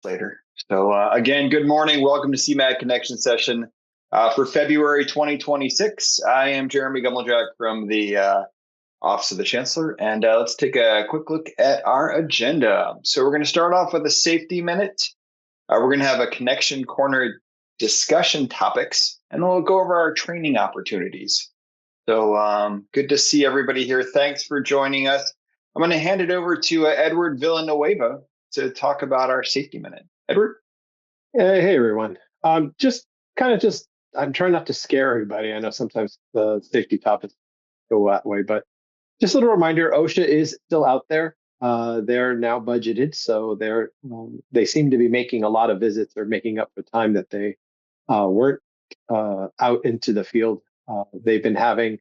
later. So again, good morning. Welcome to CMAG Connection session for February 2026. I am Jeremy Gummeljak from the Office of the Chancellor, and let's take a quick look at our agenda. So we're going to start off with a safety minute. We're going to have a connection corner discussion topics, and then we'll go over our training opportunities. So good to see everybody here. Thanks for joining us. I'm going to hand it over to Edward Villanueva to talk about our safety minute. Edward? Hey, everyone. I'm trying not to scare everybody. I know sometimes the safety topics go that way, but just a little reminder, OSHA is still out there. They're now budgeted, so they seem to be making a lot of visits or making up for time that they weren't out into the field. They've been having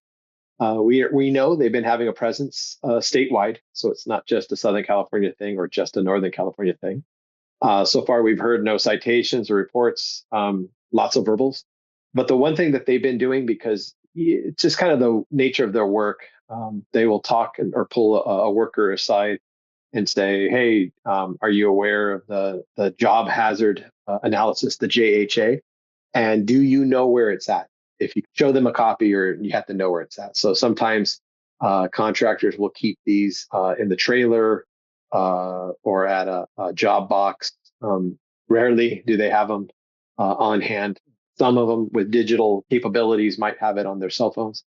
we know they've been having a presence statewide, so it's not just a Southern California thing or just a Northern California thing. So far, we've heard no citations or reports, lots of verbals. But the one thing that they've been doing, because it's just kind of the nature of their work, they will talk or pull a worker aside and say, hey, are you aware of the job hazard analysis, the JHA? And do you know where it's at? If you show them a copy, or you have to know where it's at. So sometimes contractors will keep these in the trailer or at a job box. Rarely do they have them on hand. Some of them with digital capabilities might have it on their cell phones.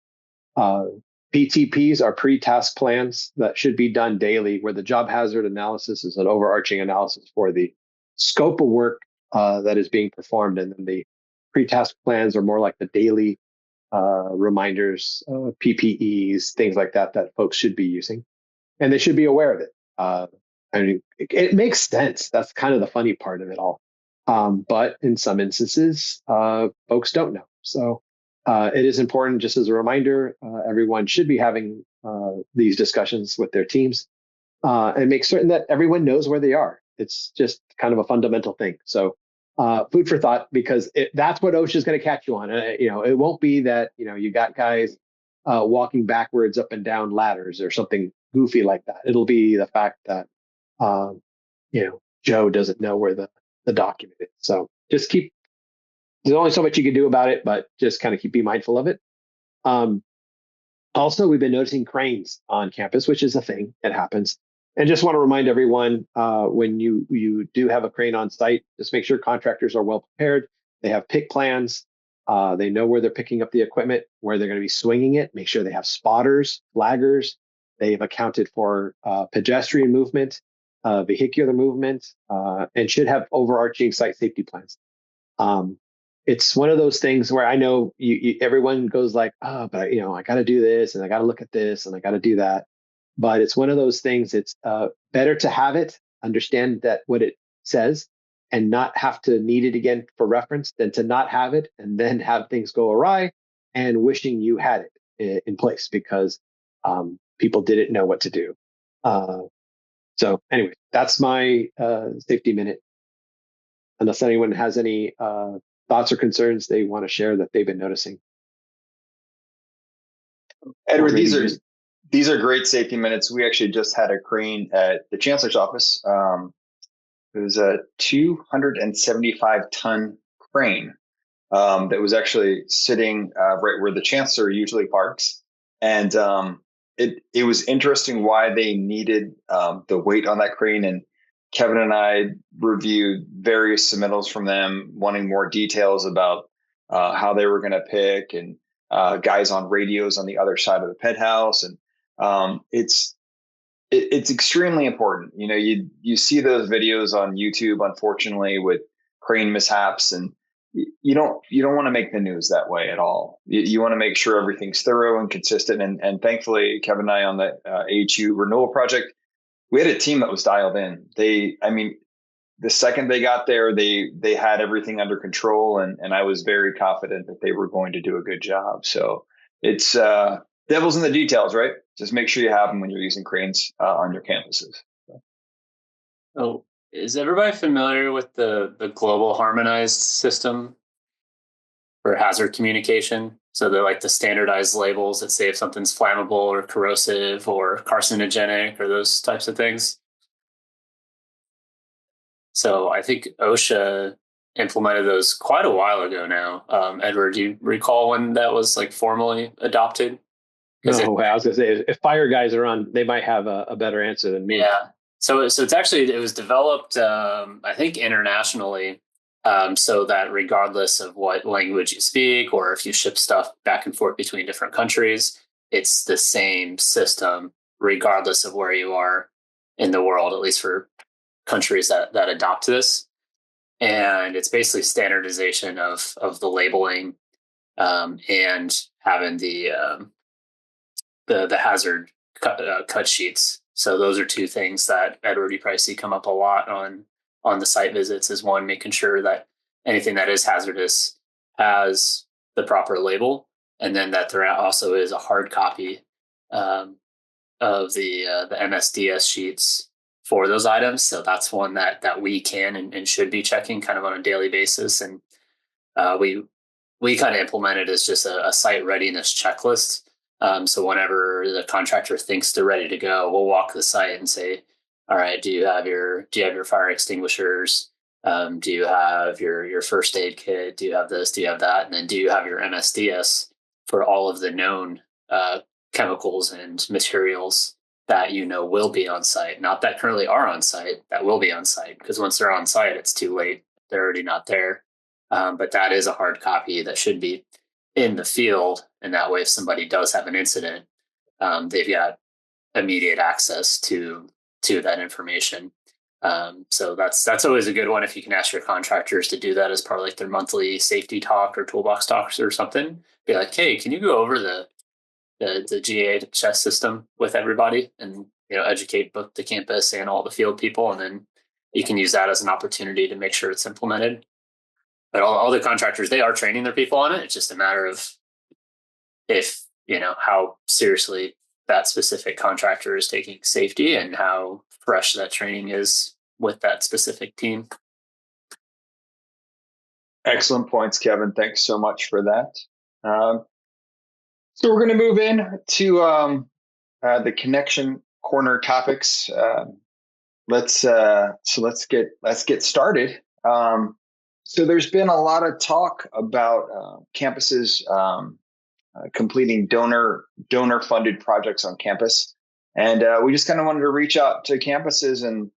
PTPs are pre-task plans that should be done daily, where the job hazard analysis is an overarching analysis for the scope of work that is being performed, and then the pre-task plans are more like the daily reminders, PPEs, things like that folks should be using, and they should be aware of it. I mean, it makes sense. That's kind of the funny part of it all. But in some instances, folks don't know. So it is important, just as a reminder, everyone should be having these discussions with their teams and make certain that everyone knows where they are. It's just kind of a fundamental thing. So food for thought, because that's what OSHA is going to catch you on. It won't be that, you got guys walking backwards up and down ladders or something goofy like that. It'll be the fact that, Joe doesn't know where the document is. So just there's only so much you can do about it, but just kind of be mindful of it. Also, we've been noticing cranes on campus, which is a thing that happens. And just want to remind everyone, when you do have a crane on site, just make sure contractors are well prepared. They have pick plans. They know where they're picking up the equipment, where they're going to be swinging it. Make sure they have spotters, flaggers. They've accounted for pedestrian movement, vehicular movement, and should have overarching site safety plans. It's one of those things where I know everyone goes like, oh, but I got to do this, and I got to look at this, and I got to do that. But it's one of those things. It's better to have it, understand that what it says, and not have to need it again for reference, than to not have it and then have things go awry and wishing you had it in place because people didn't know what to do. So anyway, that's my safety minute. Unless anyone has any thoughts or concerns they want to share that they've been noticing. Edward, these are great safety minutes. We actually just had a crane at the Chancellor's office. It was a 275-ton crane that was actually sitting right where the Chancellor usually parks. And it was interesting why they needed the weight on that crane. And Kevin and I reviewed various submittals from them, wanting more details about how they were going to pick, and guys on radios on the other side of the penthouse. And it's extremely important. You see those videos on YouTube, unfortunately, with crane mishaps, and you don't want to make the news that way at all. You want to make sure everything's thorough and consistent. And thankfully, Kevin and I on the AHU renewal project, we had a team that was dialed in. The second they got there, they had everything under control, and I was very confident that they were going to do a good job. So it's devil's in the details, right? Just make sure you have them when you're using cranes on your campuses. Oh, is everybody familiar with the global harmonized system for hazard communication? So they're like the standardized labels that say if something's flammable or corrosive or carcinogenic or those types of things. So I think OSHA implemented those quite a while ago now. Edward, do you recall when that was like formally adopted? No, I was gonna say if fire guys are on, they might have a better answer than me. Yeah. So it's actually, it was developed, I think internationally, so that regardless of what language you speak or if you ship stuff back and forth between different countries, it's the same system regardless of where you are in the world, at least for countries that adopt this. And it's basically standardization of the labeling, and having the hazard cut sheets. So those are two things that Edward, you probably see come up a lot on the site visits. Is one, making sure that anything that is hazardous has the proper label, and then that there also is a hard copy, of the MSDS sheets for those items. So that's one that we can and should be checking kind of on a daily basis. And we kind of implement it as just a site readiness checklist. So whenever the contractor thinks they're ready to go, we'll walk the site and say, all right, do you have your fire extinguishers? Do you have your first aid kit? Do you have this? Do you have that? And then do you have your MSDS for all of the known chemicals and materials that will be on site? Not that currently are on site, that will be on site, because once they're on site, it's too late. They're already not there. But that is a hard copy that should be in the field. And that way, if somebody does have an incident, they've got immediate access to that information. So that's always a good one. If you can ask your contractors to do that as part of like their monthly safety talk or toolbox talks or something, be like, hey, can you go over the GHS system with everybody and educate both the campus and all the field people, and then you can use that as an opportunity to make sure it's implemented. But all the contractors, they are training their people on it. It's just a matter of if, how seriously that specific contractor is taking safety and how fresh that training is with that specific team. Excellent points, Kevin. Thanks so much for that. So we're going to move in to the connection corner topics. Let's get started. So there's been a lot of talk about campuses completing donor-funded projects on campus, and we just kind of wanted to reach out to campuses and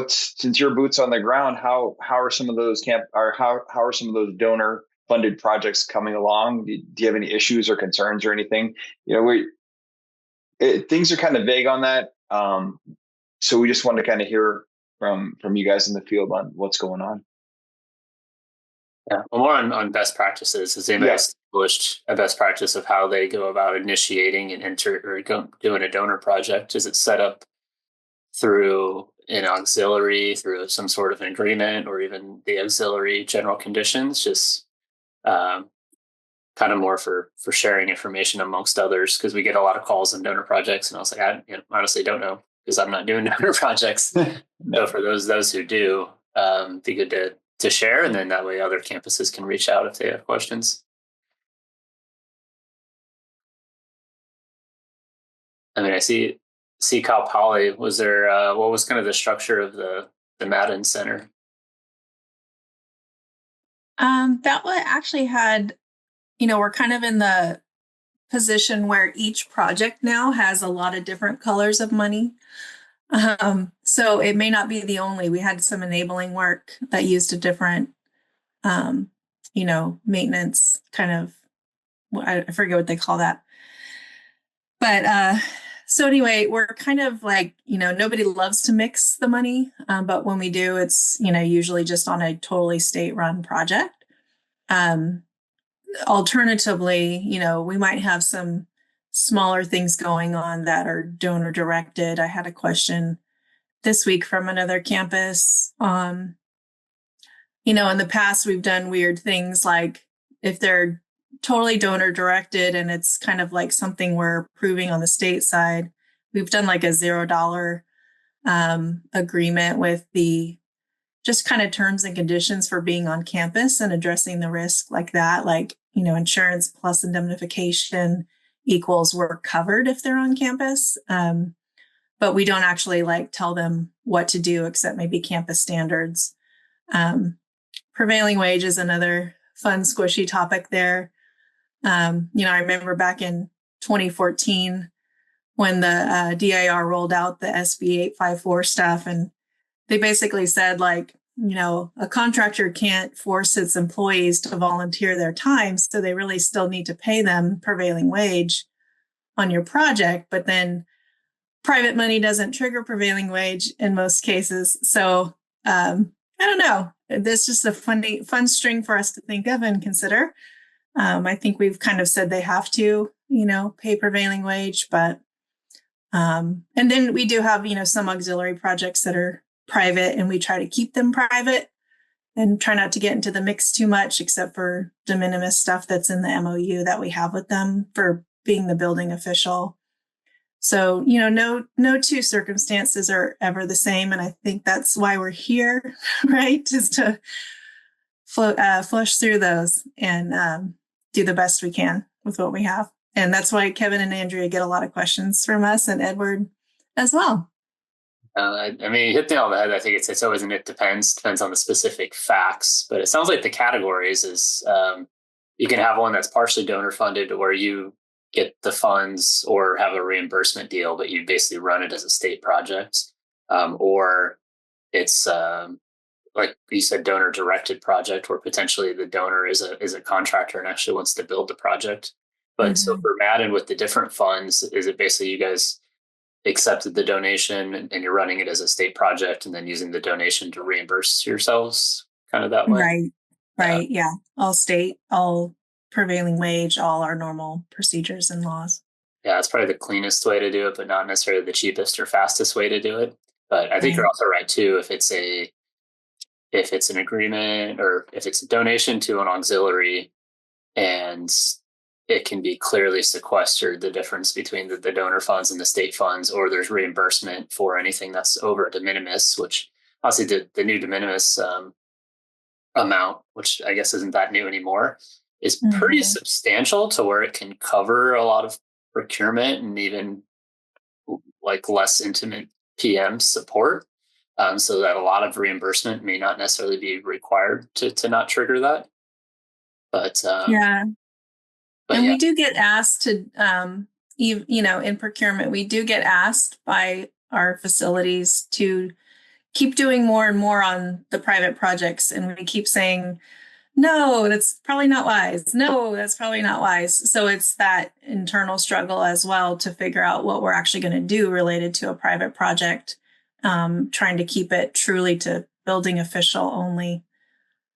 since your boots on the ground, how are some of those how are some of those donor-funded projects coming along? Do you have any issues or concerns or anything? Things are kind of vague on that, so we just wanted to kind of hear from you guys in the field on what's going on. Yeah, well, more on best practices. Has anybody established a best practice of how they go about initiating and doing a donor project? Is it set up through an auxiliary, through some sort of an agreement, or even the auxiliary general conditions? Just kind of more for sharing information amongst others, because we get a lot of calls on donor projects, and I was like, I honestly don't know, because I'm not doing donor projects. So for those who do, be good to share, and then that way other campuses can reach out if they have questions. I mean, I see Cal Poly. Was there what was kind of the structure of the Madden Center? That one actually had, we're kind of in the position where each project now has a lot of different colors of money. So it may not be the only. We had some enabling work that used a different, maintenance kind of, I forget what they call that. But so anyway, we're kind of like, nobody loves to mix the money, but when we do, it's, usually just on a totally state-run project. Alternatively, we might have some smaller things going on that are donor directed. I had a question this week from another campus. In the past, we've done weird things like if they're totally donor directed and it's kind of like something we're approving on the state side, we've done like a $0 agreement with the just kind of terms and conditions for being on campus and addressing the risk like that, like, insurance plus indemnification equals we're covered if they're on campus. But but we don't actually like tell them what to do except maybe campus standards. Prevailing wage is another fun, squishy topic there. I remember back in 2014 when the DIR rolled out the SB 854 stuff, and they basically said, like, a contractor can't force its employees to volunteer their time, so they really still need to pay them prevailing wage on your project. But then private money doesn't trigger prevailing wage in most cases. So I don't know. That's just a fun string for us to think of and consider. I think we've kind of said they have to, pay prevailing wage, but and then we do have, some auxiliary projects that are private, and we try to keep them private and try not to get into the mix too much, except for de minimis stuff that's in the MOU that we have with them for being the building official. So, no two circumstances are ever the same. And I think that's why we're here, right? Is to flush through those and do the best we can with what we have. And that's why Kevin and Andrea get a lot of questions from us, and Edward as well. You hit the nail on the head. I think it's always it depends on the specific facts, but it sounds like the categories is you can have one that's partially donor funded where you get the funds or have a reimbursement deal, but you basically run it as a state project, or it's like you said, donor directed project where potentially the donor is a contractor and actually wants to build the project. But so for Madden with the different funds, is it basically you guys accepted the donation and you're running it as a state project and then using the donation to reimburse yourselves kind of that way? Right. Yeah. All state, all prevailing wage, all our normal procedures and laws. Yeah, it's probably the cleanest way to do it, but not necessarily the cheapest or fastest way to do it. But I think you're also right too. If it's an agreement or if it's a donation to an auxiliary and it can be clearly sequestered, the difference between the donor funds and the state funds, or there's reimbursement for anything that's over de minimis, which obviously the new de minimis amount, which I guess isn't that new anymore, is pretty substantial to where it can cover a lot of procurement and even like less intimate PM support. So that a lot of reimbursement may not necessarily be required to not trigger that. But we do get asked to, in procurement, we do get asked by our facilities to keep doing more and more on the private projects. And we keep saying, no, that's probably not wise. No, that's probably not wise. So it's that internal struggle as well to figure out what we're actually going to do related to a private project, trying to keep it truly to building official only,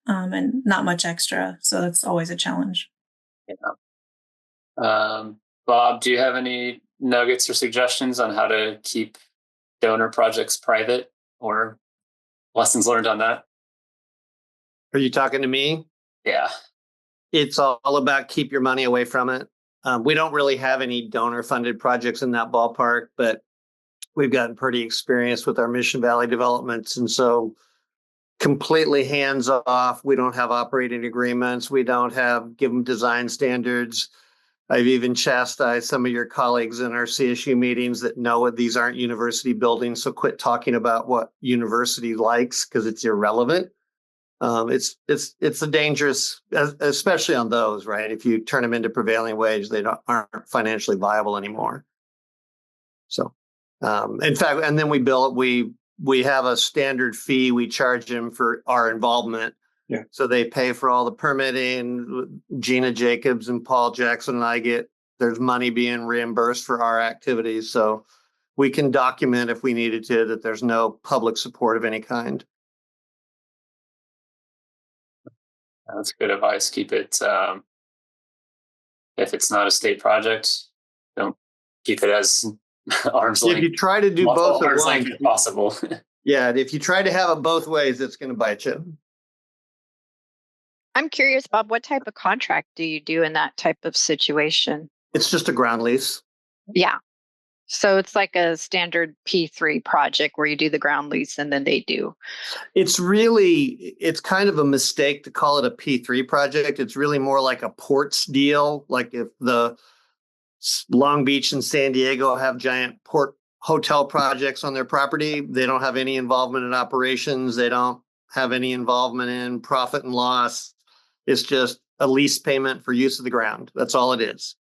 and not much extra. So that's always a challenge. Yeah. Bob, do you have any nuggets or suggestions on how to keep donor projects private or lessons learned on that? Are you talking to me? Yeah. It's all about keep your money away from it. We don't really have any donor funded projects in that ballpark, but we've gotten pretty experienced with our Mission Valley developments. And so completely hands off. We don't have operating agreements. We don't give them design standards. I've even chastised some of your colleagues in our CSU meetings that know these aren't university buildings. So quit talking about what university likes because it's irrelevant. It's a dangerous, especially on those, right? If you turn them into prevailing wage, they aren't financially viable anymore. So, in fact, and then we have a standard fee we charge them for our involvement. Yeah. So they pay for all the permitting. Gina Jacobs and Paul Jackson and there's money being reimbursed for our activities. So we can document if we needed to that there's no public support of any kind. That's good advice. Keep it, if it's not a state project, don't keep it as arm's length. If you try to do both at once, if possible. Yeah, if you try to have it both ways, it's going to bite you. I'm curious, Bob, what type of contract do you do in that type of situation? It's just a ground lease. Yeah. So it's like a standard P3 project where you do the ground lease and then they do. It's kind of a mistake to call it a P3 project. It's really more like a ports deal. Like if the Long Beach and San Diego have giant port hotel projects on their property. They don't have any involvement in operations. They don't have any involvement in profit and loss. It's just a lease payment for use of the ground. That's all it is.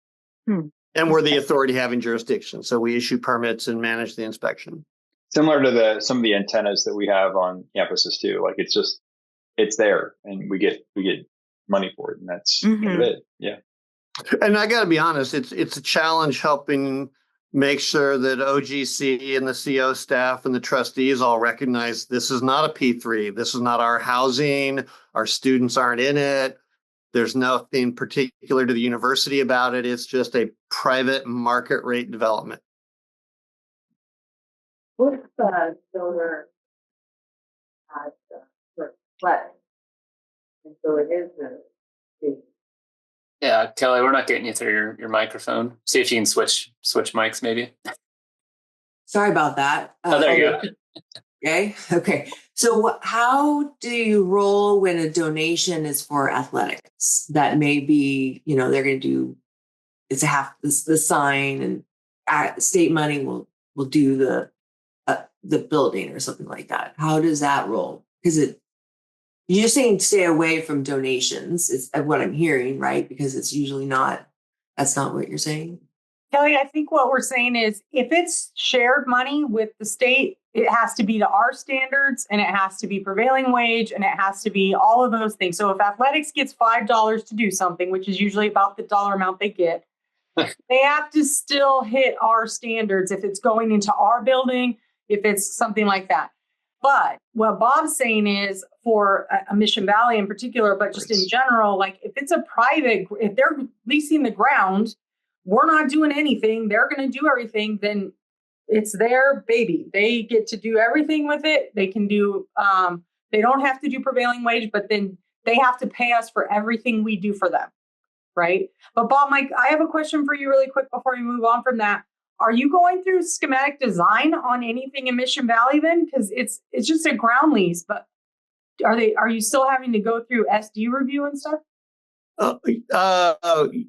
And we're the authority having jurisdiction. So we issue permits and manage the inspection. Similar to some of the antennas that we have on campuses too. Like it's there and we get money for it, and that's it. Yeah. And I got to be honest, it's a challenge helping make sure that OGC and the CO staff and the trustees all recognize this is not a P3. This is not our housing. Our students aren't in it. There's nothing particular to the university about it. It's just a private market rate development. What's the donor has reflect? And so it is the Yeah, Kelly, we're not getting you through your microphone. See if you can switch mics, maybe. Sorry about that. Oh, there you go. Okay. So how do you roll when a donation is for athletics? That may be, they're going to do, it's the sign, and state money will do the building or something like that. How does that roll? Because you're just saying stay away from donations is what I'm hearing, right? Because it's usually that's not what you're saying. Kelly, I think what we're saying is if it's shared money with the state, it has to be to our standards, and it has to be prevailing wage, and it has to be all of those things. So if athletics gets $5 to do something, which is usually about the dollar amount they get, they have to still hit our standards if it's going into our building, if it's something like that. But what Bob's saying is for a Mission Valley in particular, but just in general, like if it's a private, if they're leasing the ground, we're not doing anything, they're going to do everything, then it's their baby. They get to do everything with it. They can do, they don't have to do prevailing wage, but then they have to pay us for everything we do for them. Right. But Bob, Mike, I have a question for you really quick before we move on from that. Are you going through schematic design on anything in Mission Valley then? Because it's just a ground lease, but are you still having to go through SD review and stuff?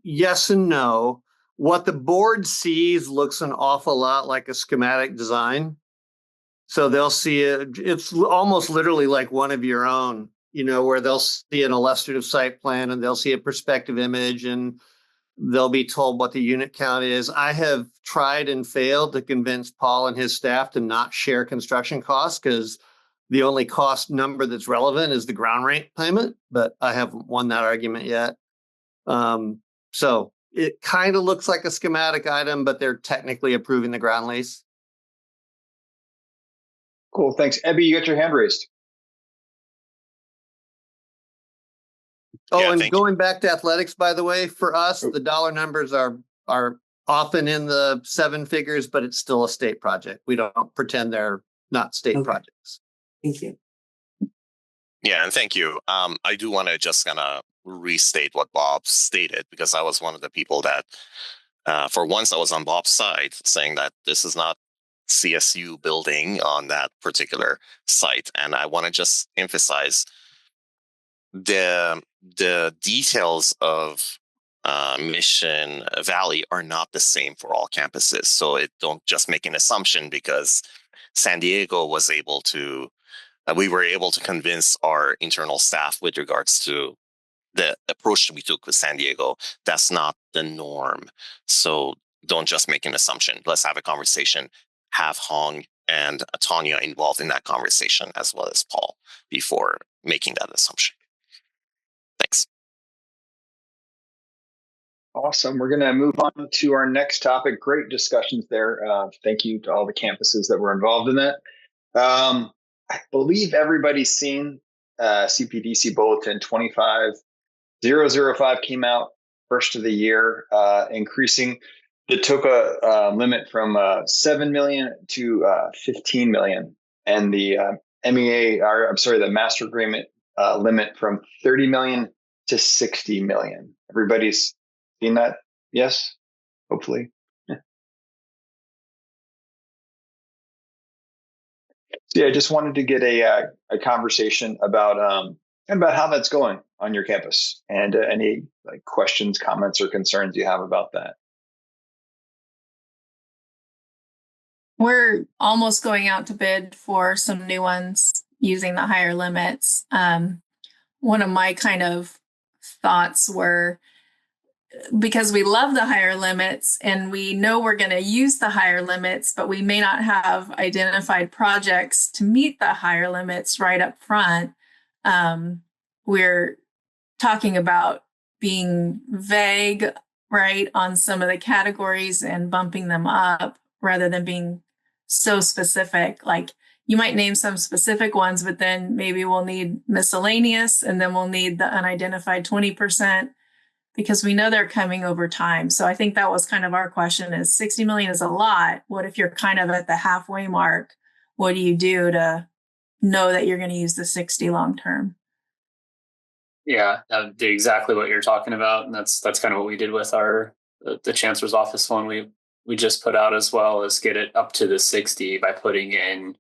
Yes and no. What the board sees looks an awful lot like a schematic design. So they'll see it. It's almost literally like one of your own, where they'll see an illustrative site plan and they'll see a perspective image and they'll be told what the unit count is. I have tried and failed to convince Paul and his staff to not share construction costs because the only cost number that's relevant is the ground rent payment, but I haven't won that argument yet. So it kind of looks like a schematic item, but they're technically approving the ground lease. Cool. Thanks. Ebby, you got your hand raised. Oh, Yeah, and going back to athletics, by the way, for us, the dollar numbers are often in the seven figures, but it's still a state project. We don't pretend they're not state projects. Thank you. Yeah, and thank you. I do want to just kind of restate what Bob stated, because I was one of the people that, for once, I was on Bob's side saying that this is not CSU building on that particular site. And I want to just emphasize the details of Mission Valley are not the same for all campuses. So don't just make an assumption because San Diego was able to, we were able to convince our internal staff with regards to the approach that we took with San Diego. That's not the norm. So don't just make an assumption. Let's have a conversation, have Hong and Tanya involved in that conversation as well as Paul before making that assumption. Thanks. Awesome. We're going to move on to our next topic. Great discussions there. Thank you to all the campuses that were involved in that. I believe everybody's seen CPDC Bulletin 25005 came out first of the year, increasing the TOCA limit from 7 million to 15 million, and the the master agreement limit from 30 million to 60 million. Everybody's seen that? Yes, hopefully. So yeah, I just wanted to get a conversation about how that's going on your campus, and any questions, comments, or concerns you have about that. We're almost going out to bid for some new ones using the higher limits. One of my kind of thoughts were, because we love the higher limits and we know we're going to use the higher limits, but we may not have identified projects to meet the higher limits right up front. We're talking about being vague, right, on some of the categories and bumping them up rather than being so specific. Like, you might name some specific ones, but then maybe we'll need miscellaneous, and then we'll need the unidentified 20%, because we know they're coming over time. So I think that was kind of our question: is 60 million is a lot. What if you're kind of at the halfway mark? What do you do to know that you're going to use the 60 long term? Yeah, that would do exactly what you're talking about, and that's kind of what we did with our the chancellor's office one we just put out, as well as get it up to the 60 by putting in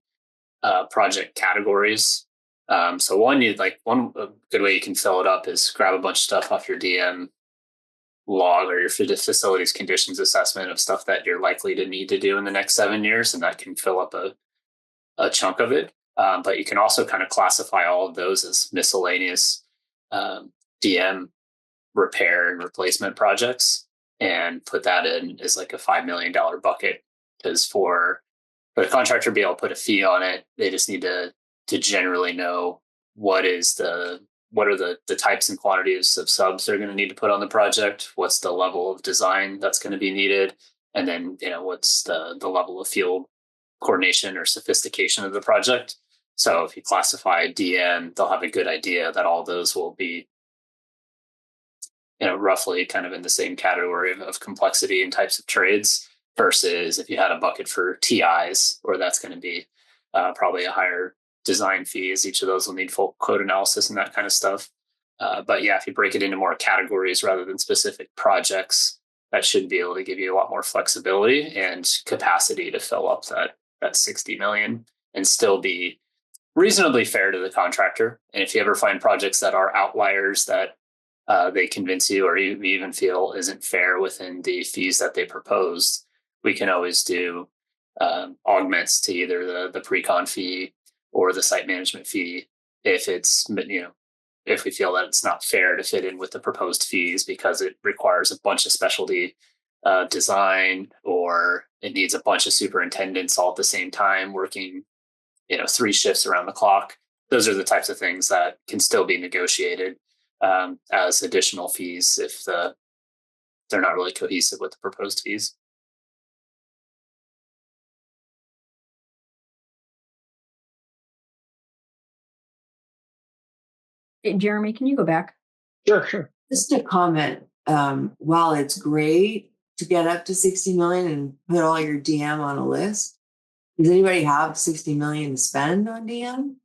project categories. So one good way you can fill it up is grab a bunch of stuff off your DM log or your facilities conditions assessment of stuff that you're likely to need to do in the next 7 years, and that can fill up a chunk of it. But you can also kind of classify all of those as miscellaneous DM repair and replacement projects, and put that in as like a $5 million bucket. Because for the contractor to be able to put a fee on it, they just need to generally know what are the types and quantities of subs they're going to need to put on the project, what's the level of design that's going to be needed, and then what's the level of field coordination or sophistication of the project. So if you classify DM, they'll have a good idea that all those will be roughly kind of in the same category of complexity and types of trades, versus if you had a bucket for TIs, where that's going to be probably a higher design fees. Each of those will need full code analysis and that kind of stuff. But yeah, if you break it into more categories rather than specific projects, that should be able to give you a lot more flexibility and capacity to fill up that 60 million and still be reasonably fair to the contractor. And if you ever find projects that are outliers that they convince you, or you even feel isn't fair within the fees that they proposed, we can always do augments to either the pre-con fee or the site management fee if it's if we feel that it's not fair to fit in with the proposed fees because it requires a bunch of specialty design, or it needs a bunch of superintendents all at the same time working 3 shifts around the clock. Those are the types of things that can still be negotiated as additional fees if they're not really cohesive with the proposed fees. Jeremy, can you go back? Sure. Just a comment. While it's great to get up to 60 million and put all your DM on a list, does anybody have 60 million to spend on DM?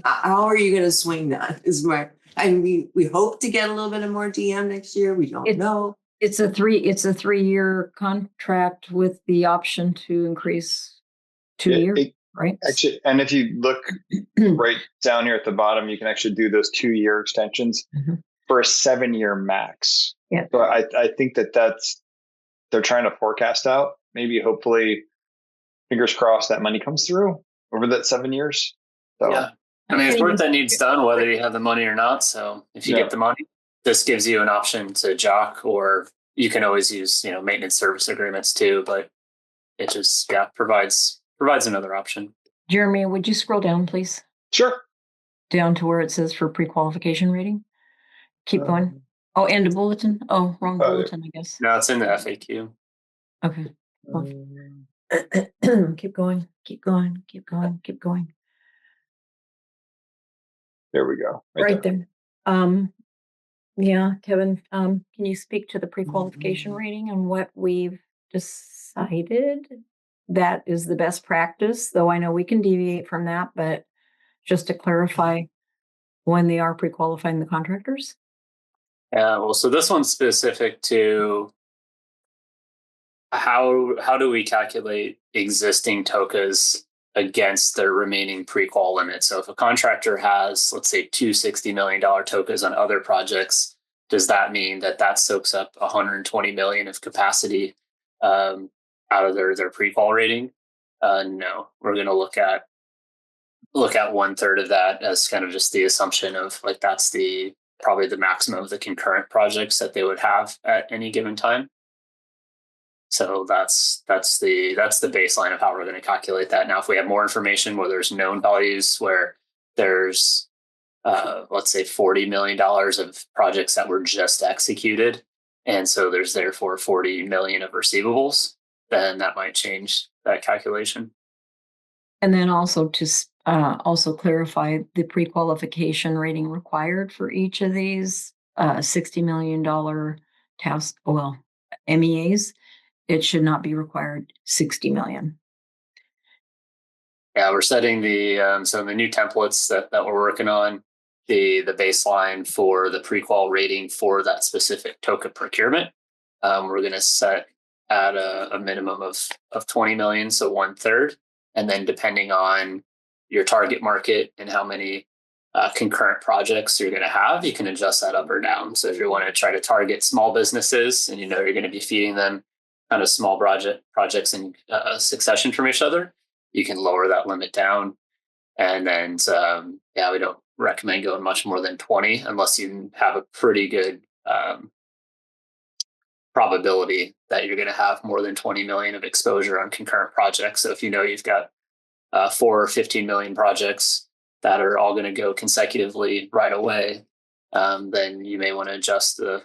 How are you going to swing that? We hope to get a little bit of more DM next year. We don't know. It's a 3-year contract with the option to increase 2 years, right? Actually, and if you look right down here at the bottom, you can actually do those 2-year extensions for a 7-year max. Yeah. So I think that's they're trying to forecast out. Maybe, hopefully, fingers crossed, that money comes through over that 7 years. So, yeah. I mean, it's work that needs done, whether you have the money or not. So if you get the money, this gives you an option to jock, or you can always use, maintenance service agreements too. But it just, provides another option. Jeremy, would you scroll down, please? Sure. Down to where it says for pre-qualification rating. Keep going. Oh, and a bulletin. Oh, wrong bulletin, I guess. No, it's in the FAQ. Okay. Keep going. There we go. Right there. Yeah, Kevin, can you speak to the pre-qualification rating and what we've decided that is the best practice? Though I know we can deviate from that, but just to clarify when they are pre-qualifying the contractors. Yeah, well, so this one's specific to how do we calculate existing TOCAs against their remaining pre-qual limit. So if a contractor has, let's say, two $60 million TOCAs on other projects, does that mean that soaks up $120 million of capacity out of their pre-qual rating. No, we're going to look at 1/3 of that as kind of just the assumption of like that's probably the maximum of the concurrent projects that they would have at any given time. So that's the baseline of how we're going to calculate that. Now, if we have more information where there's known values, where there's let's say $40 million of projects that were just executed, and so there's therefore 40 million of receivables, then that might change that calculation. And then also to also clarify the pre-qualification rating required for each of these $60 million task, MEAs. It should not be required 60 million. Yeah, we're setting so in the new templates that we're working on, the baseline for the pre-qual rating for that specific TOCA procurement, we're going to set at a minimum of 20 million, so 1/3. And then depending on your target market and how many concurrent projects you're going to have, you can adjust that up or down. So if you want to try to target small businesses and you're going to be feeding them kind of small projects in succession from each other, you can lower that limit down. And then, we don't recommend going much more than 20 unless you have a pretty good probability that you're going to have more than 20 million of exposure on concurrent projects. So if you know you've got 4 or 15 million projects that are all going to go consecutively right away, then you may want to adjust the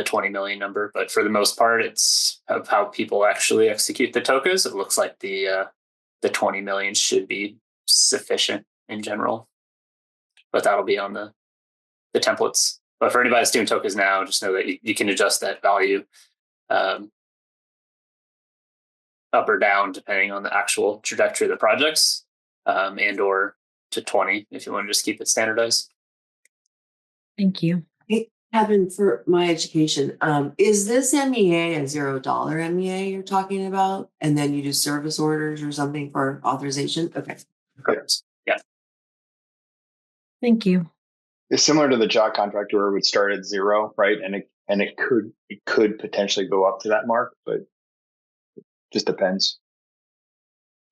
20 million number. But for the most part, it's of how people actually execute the TOCAs. It looks like the 20 million should be sufficient in general, but that'll be on the templates. But for anybody that's doing TOCAs now, just know that you can adjust that value up or down depending on the actual trajectory of the projects, and or to 20 if you want to just keep it standardized. Thank you. Hey, Kevin, for my education, is this MEA a $0 MEA you're talking about? And then you do service orders or something for authorization? Okay. Correct. Yeah. Thank you. It's similar to the job contract where it would start at 0, right? And it could potentially go up to that mark, but it just depends.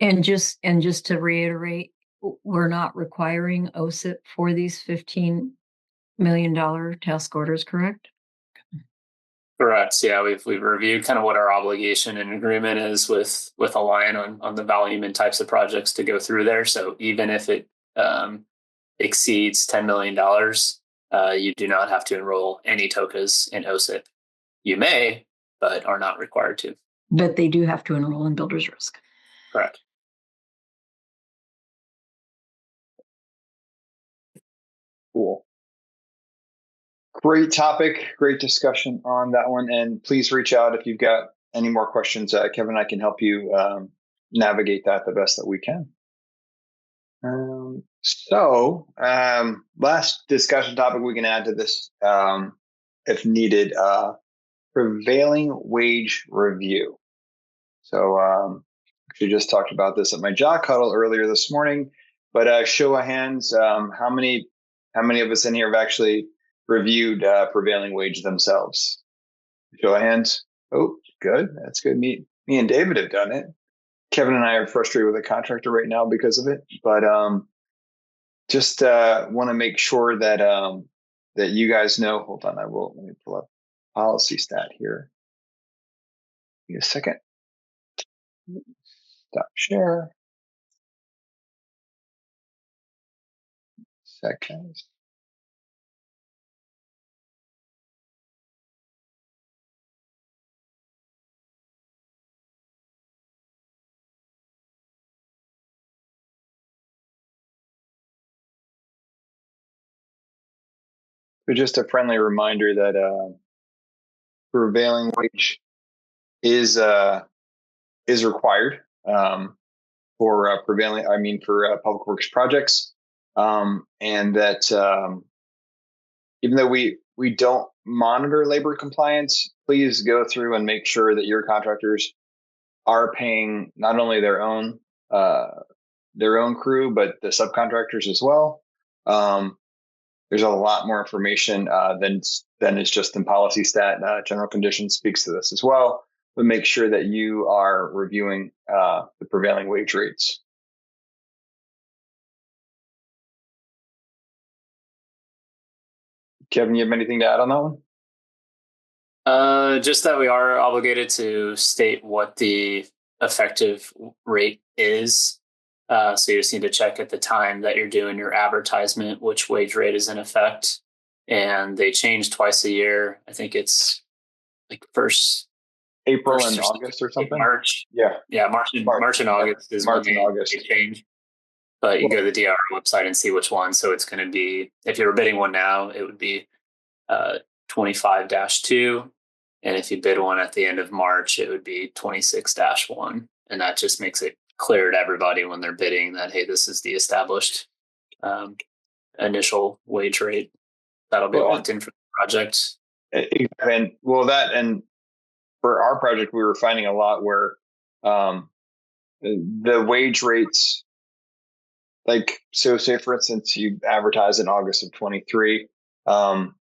And just to reiterate, we're not requiring OSIP for these $15 million task orders, correct? Correct. Yeah, we've reviewed kind of what our obligation and agreement is with Alliant on the volume and types of projects to go through there. So even if it exceeds $10 million, you do not have to enroll any TOCAs in OSIP. You may, but are not required to. But they do have to enroll in builder's risk. Correct. Cool. Great topic, great discussion on that one. And please reach out if you've got any more questions. Kevin and I can help you navigate that the best that we can. Last discussion topic we can add to this, if needed, prevailing wage review. So actually just talked about this at my jock huddle earlier this morning, but show of hands, how many of us in here have actually reviewed prevailing wage themselves? Show of hands. Oh, good. That's good. Me and David have done it. Kevin and I are frustrated with a contractor right now because of it, but just want to make sure that that you guys know. Hold on, let me pull up policy stat here. Give me a second. Stop share. Seconds. But just a friendly reminder that prevailing wage is required for for public works projects, and that even though we don't monitor labor compliance, please go through and make sure that your contractors are paying not only their own crew, but the subcontractors as well. There's a lot more information than is just in policy stat. General conditions speaks to this as well. but make sure that you are reviewing the prevailing wage rates. Kevin, you have anything to add on that one? Just that we are obligated to state what the effective rate is. So you just need to check at the time that you're doing your advertisement which wage rate is in effect. And they change twice a year. I think it's like April and August or something. March. Yeah, March and August is when they change. But you can go to the DIR website and see which one. So it's going to be, if you were bidding one now, it would be 25-2. And if you bid one at the end of March, it would be 26-1. And that just makes it clear to everybody when they're bidding that, hey, this is the established initial wage rate that'll be locked in for the project. And for our project, we were finding a lot where the wage rates, like, so say for instance, you advertise in August of 23, and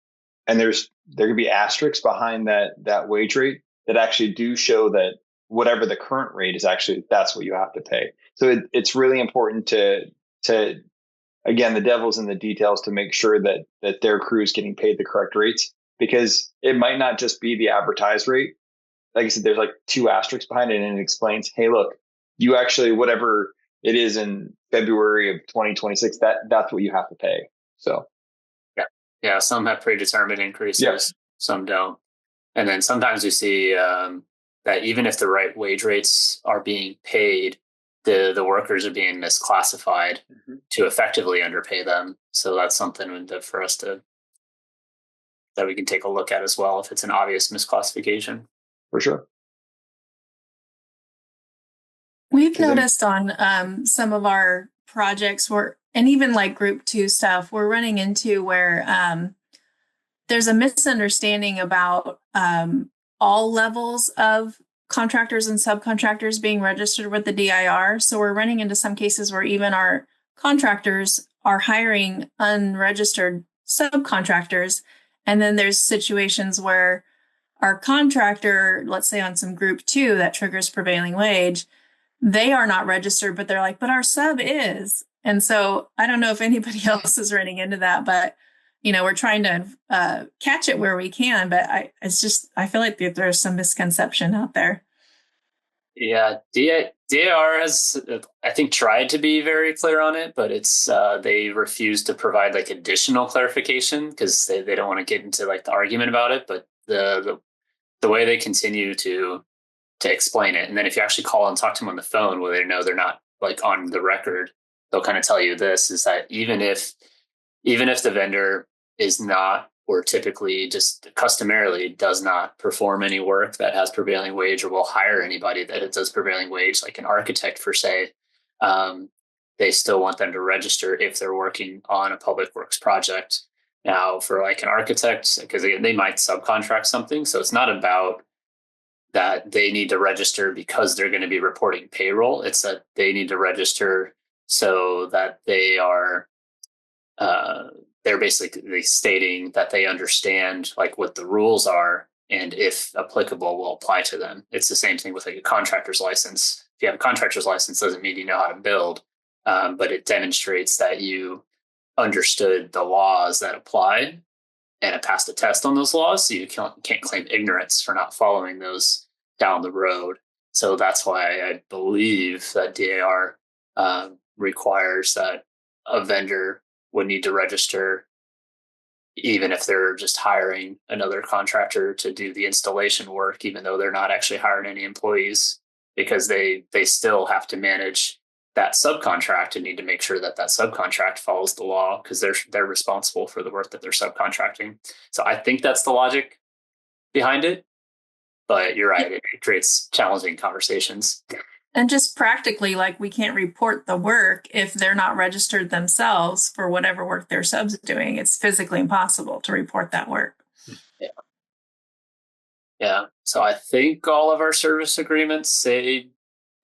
there could be asterisks behind that wage rate that actually do show that whatever the current rate is, actually that's what you have to pay. So it's really important to again, the devil's in the details to make sure that their crew is getting paid the correct rates, because it might not just be the advertised rate. Like I said, there's like 2 asterisks behind it, and it explains, hey, look, you actually, whatever it is in February of 2026, that's what you have to pay. So yeah, some have predetermined increases, some don't. And then sometimes we see that even if the right wage rates are being paid, the workers are being misclassified to effectively underpay them. So that's something for us that we can take a look at as well if it's an obvious misclassification. For sure. We've noticed on some of our projects and even like group 2 stuff, we're running into where there's a misunderstanding about all levels of contractors and subcontractors being registered with the DIR. So we're running into some cases where even our contractors are hiring unregistered subcontractors. And then there's situations where our contractor, let's say on some group 2 that triggers prevailing wage, they are not registered, but they're like, but our sub is. And so I don't know if anybody else is running into that, but we're trying to catch it where we can. But I feel like there's some misconception out there. Yeah, DIR has, I think, tried to be very clear on it, but it's they refuse to provide like additional clarification because they don't want to get into like the argument about it. But the way they continue to explain it, and then if you actually call and talk to them on the phone, where they know they're not like on the record, they'll kind of tell you this is that even if the vendor is not, or typically just customarily does not perform any work that has prevailing wage, or will hire anybody that it does prevailing wage, like an architect per se, they still want them to register if they're working on a public works project. Now, for like an architect, because they might subcontract something, so it's not about that they need to register because they're going to be reporting payroll. It's that they need to register so that they are they're basically stating that they understand like what the rules are, and if applicable will apply to them. It's the same thing with like a contractor's license. If you have a contractor's license, doesn't mean you know how to build, but it demonstrates that you understood the laws that apply and it passed a test on those laws. So you can't claim ignorance for not following those down the road. So that's why I believe that DAR requires that a vendor would need to register even if they're just hiring another contractor to do the installation work, even though they're not actually hiring any employees, because they still have to manage that subcontract and need to make sure that subcontract follows the law, because they're responsible for the work that they're subcontracting. So I think that's the logic behind it, but you're right, it creates challenging conversations. And just practically, like, we can't report the work if they're not registered themselves for whatever work their sub's doing. It's physically impossible to report that work. Yeah. So I think all of our service agreements say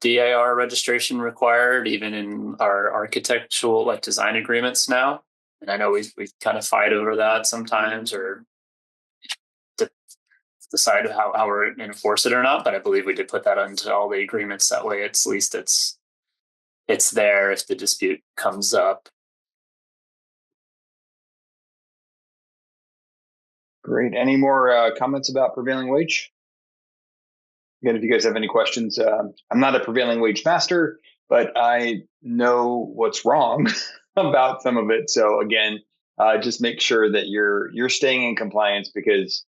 DIR registration required, even in our architectural like design agreements now. And I know we kind of fight over that sometimes, or decide how we're going to enforce it or not. But I believe we did put that into all the agreements. That way, at least it's there if the dispute comes up. Great. Any more comments about prevailing wage? Again, if you guys have any questions, I'm not a prevailing wage master, but I know what's wrong about some of it. So again, just make sure that you're staying in compliance, because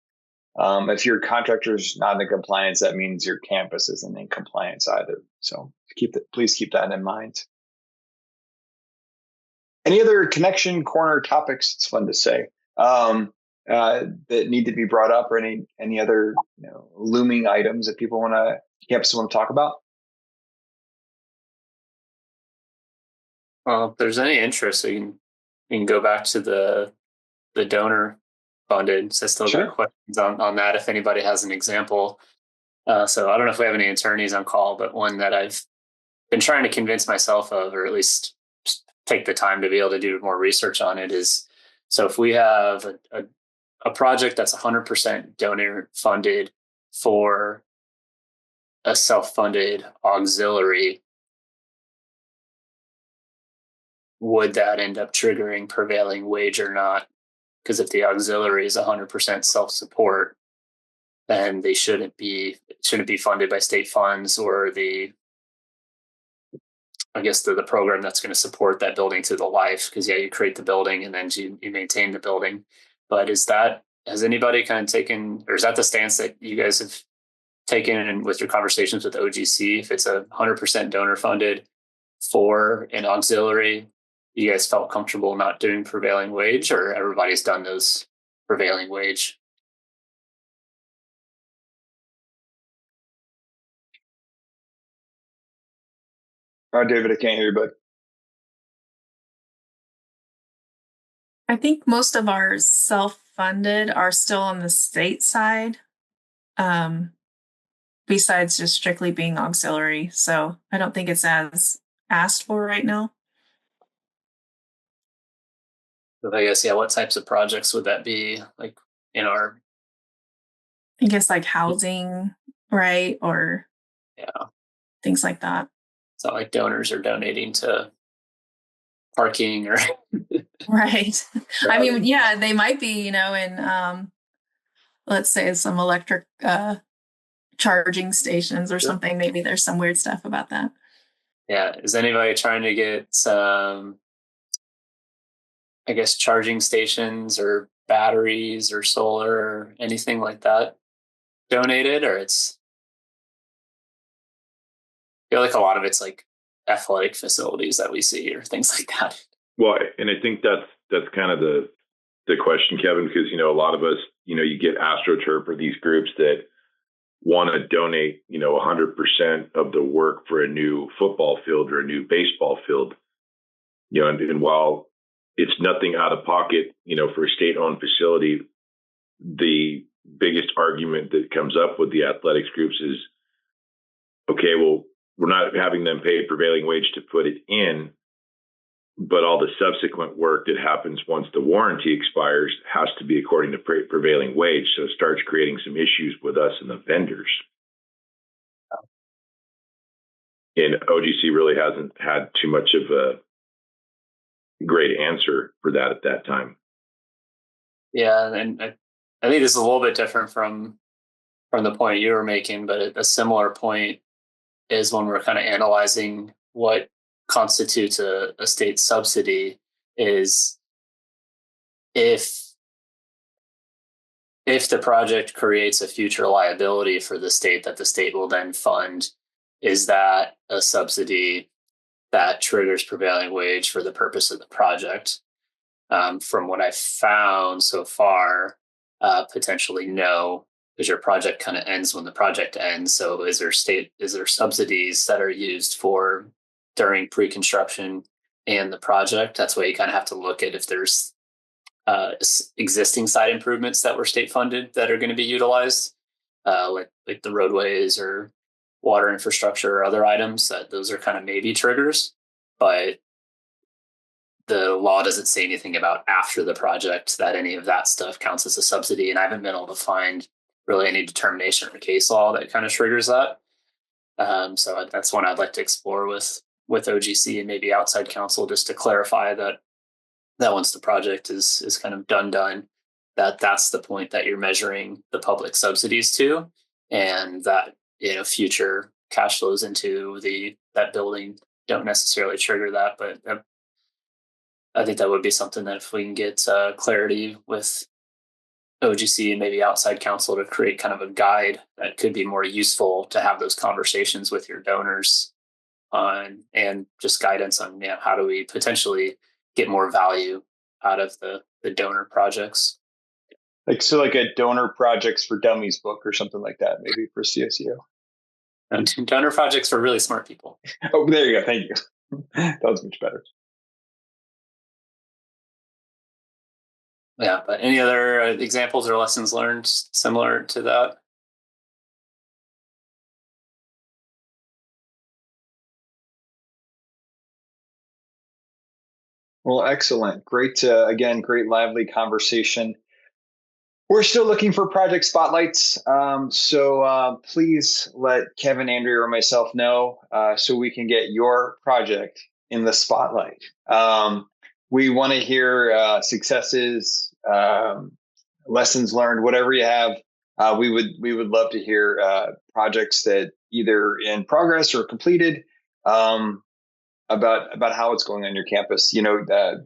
if your contractor's not in compliance, that means your campus isn't in compliance either. So please keep that in mind. Any other connection corner topics? It's fun to say. That need to be brought up, or any other looming items that campuses want to talk about? Well, if there's any interest, you can go back to the donor funded. So I still got questions on that if anybody has an example. So I don't know if we have any attorneys on call, but one that I've been trying to convince myself of, or at least take the time to be able to do more research on it, is so if we have a project that's 100% donor funded for a self-funded auxiliary, would that end up triggering prevailing wage or not? Because if the auxiliary is 100% self-support, then they shouldn't be funded by state funds or the program that's going to support that building to the life. Because you create the building and then you maintain the building. But has anybody kind of taken, or is that the stance that you guys have taken and with your conversations with OGC? If it's 100% donor funded for an auxiliary, you guys felt comfortable not doing prevailing wage, or everybody's done those prevailing wage? David, I can't hear you, bud. I think most of our self-funded are still on the state side, besides just strictly being auxiliary. So I don't think it's as asked for right now. So I guess, what types of projects would that be? Like in our, I guess like housing, right? Or things like that. It's not like donors are donating to parking or right. I mean, they might be, in let's say some electric charging stations or something. Maybe there's some weird stuff about that. Yeah. Is anybody trying to get some, charging stations or batteries or solar or anything like that donated? Or I feel like a lot of it's like athletic facilities that we see or things like that. Well, and I think that's kind of the question, Kevin, because, a lot of us, you get AstroTurf or these groups that want to donate, 100% of the work for a new football field or a new baseball field, and while it's nothing out of pocket, for a state-owned facility, the biggest argument that comes up with the athletics groups is, okay, well, we're not having them pay prevailing wage to put it in, but all the subsequent work that happens once the warranty expires has to be according to prevailing wage. So it starts creating some issues with us and the vendors. And OGC really hasn't had too much of a great answer for that at that time. Yeah, and I think this is a little bit different from the point you were making, but a similar point is when we're kind of analyzing what constitutes a state subsidy is if the project creates a future liability for the state that the state will then fund, is that a subsidy that triggers prevailing wage for the purpose of the project? From what I've found so far, potentially no, because your project kind of ends when the project ends. So is there subsidies that are used for during pre-construction and the project? That's why you kind of have to look at if there's existing site improvements that were state funded that are going to be utilized, like the roadways or water infrastructure or other items. That those are kind of maybe triggers, but the law doesn't say anything about after the project that any of that stuff counts as a subsidy. And I haven't been able to find really any determination or case law that kind of triggers that. So that's one I'd like to explore with OGC and maybe outside counsel, just to clarify that once the project is kind of done, that's the point that you're measuring the public subsidies to, and that future cash flows into that building don't necessarily trigger that. But I think that would be something that if we can get clarity with OGC and maybe outside counsel to create kind of a guide that could be more useful to have those conversations with your donors on, and just guidance on how do we potentially get more value out of the donor projects. Like a donor projects for dummies book or something like that, maybe for CSU. And donor projects for really smart people. Oh, there you go. Thank you. That was much better. Yeah, but any other examples or lessons learned similar to that? Well, excellent. Great, again, great lively conversation. We're still looking for project spotlights. So please let Kevin, Andrea, or myself know so we can get your project in the spotlight. We want to hear successes, lessons learned, whatever you have. We would love to hear projects that either in progress or completed, about how it's going on your campus.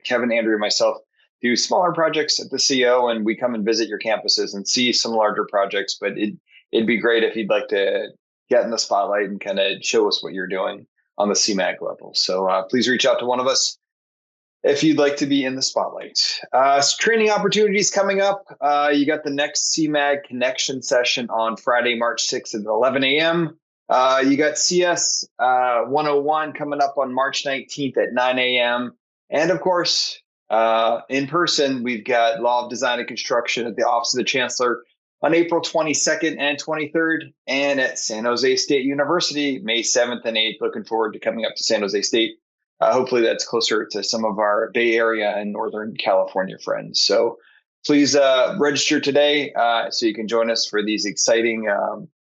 Kevin, Andrew, and myself do smaller projects at the CO, and we come and visit your campuses and see some larger projects. But it'd be great if you'd like to get in the spotlight and kind of show us what you're doing on the CMAG level. So please reach out to one of us if you'd like to be in the spotlight. Training opportunities coming up. You got the next CMAG connection session on Friday, March 6th at 11 a.m. You got CS 101 coming up on March 19th at 9 a.m. And of course, in person, we've got Law of Design and Construction at the Office of the Chancellor on April 22nd and 23rd, and at San Jose State University, May 7th and 8th. Looking forward to coming up to San Jose State. Hopefully that's closer to some of our Bay Area and Northern California friends. So please register today so you can join us for these exciting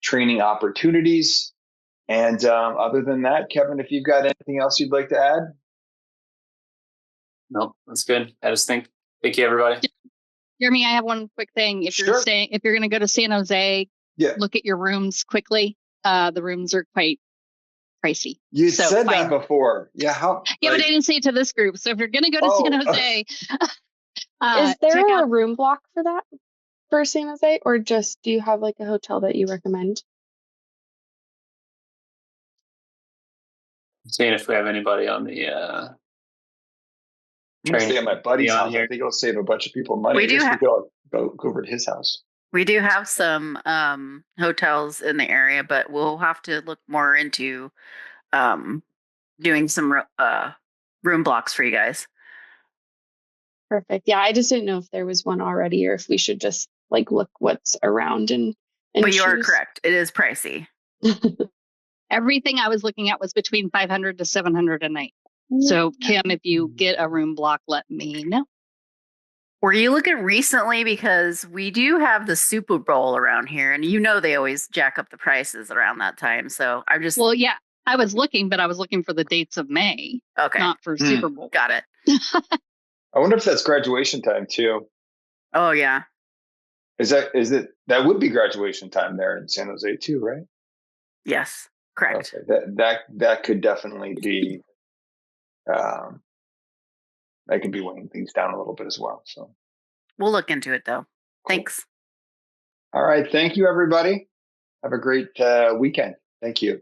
training opportunities. And other than that, Kevin, if you've got anything else you'd like to add? No, that's good. I just think, thank you, everybody. Jeremy, I have one quick thing. If you're going to go to San Jose, look at your rooms quickly. The rooms are quite pricey. You said that before. Yeah. But I didn't say it to this group. So if you're going to go to San Jose, is there a room block for that for San Jose, or just do you have like a hotel that you recommend? Seeing if we have anybody on the I'm gonna stay at my buddy's house. I think it'll save a bunch of people money. We do go over to his house. We do have some hotels in the area, but we'll have to look more into doing some room blocks for you guys. Perfect. Yeah, I just didn't know if there was one already or if we should just like look what's around and But you are correct. It is pricey. Everything I was looking at was between $500 to $700 a night. So Kim, if you get a room block, let me know. Were you looking recently? Because we do have the Super Bowl around here, and they always jack up the prices around that time. So I'm just... Well, yeah, I was looking, but I was looking for the dates of May. Okay. Not for Super Bowl. Got it. I wonder if that's graduation time too. Oh, yeah. That would be graduation time there in San Jose too, right? Yes, correct. Okay. That could definitely be... I can be weighing things down a little bit as well. So we'll look into it though. Cool. Thanks. All right. Thank you, everybody. Have a great weekend. Thank you.